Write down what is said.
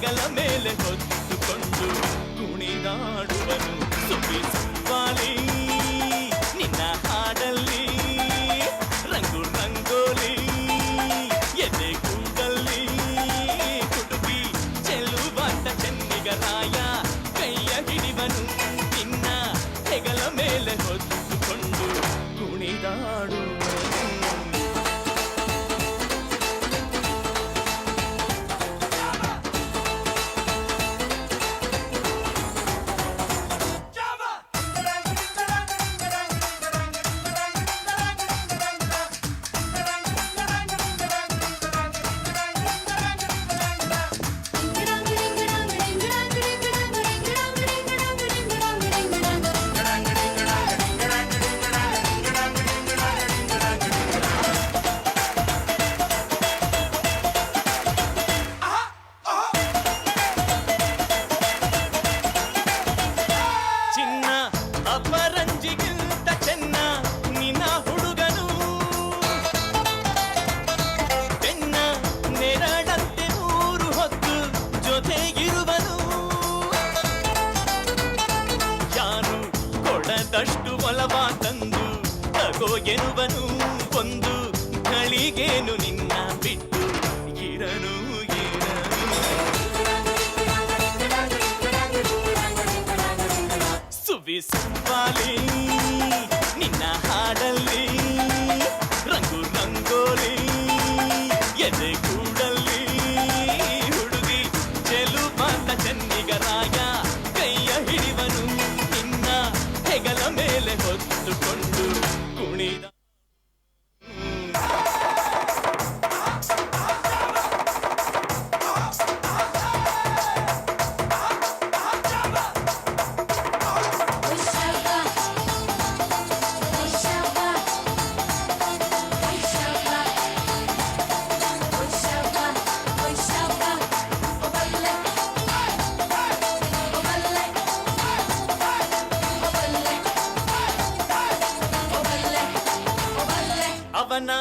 ಹೆಗಲ ಮೇಲೆ ಹೊತ್ತುಕೊಂಡು ಕುಣಿದಾಡುವನು ಸುಬ್ಬಾಲಿ ನಿನ್ನ ಹಾಡಲ್ಲಿ ರಂಗು ರಂಗೋಲಿ ಎದೆ ಕೂಡಲ್ಲಿ ಕುಟುಕಿ ಚೆಲ್ಲುವಂತ ಚೆನ್ನಿಗರಾಯ ಕೈಯ ಹಿಡಿವನು ನಿನ್ನ ಹೆಗಲ ಮೇಲೆ ಹೊತ್ತುಕೊಂಡು ಕುಣಿದಾಡುವನು ಅಪರಂಜಿಗಿಂತ ಚೆನ್ನ ನಿನ್ನ ಹುಡುಗನು ಬೆನ್ನ ನೆರಳಂತೆ ಮೂರು ಹೊತ್ತು ಜೊತೆಗಿರುವನು ಯಾರು ಕೊಡದಷ್ಟು ಒಲವ ತಂದು ತಗೋ ಎನ್ನುವನು ಒಂದು ಗಳಿಗೇನು ನಿನ್ನ ಬಿಟ್ಟು ಇರನು ಸುಬ್ಬಾಲಿ ನಿನ್ನ ಹಾಡಲ್ಲಿ ರಂಗು ರಂಗೋಲಿ ಎದೆ ಕೂಡಲ್ಲಿ ಹುಡುಗಿ ಚೆಲುವಾದ ಚೆನ್ನಿಗರಾಯ ಕೈಯ ಹಿಡಿವನು ನಿನ್ನ ಹೆಗಲ ಮೇಲೆ ಹೊತ್ತುಕೊಂಡು ಕುಣಿದ ಅವನ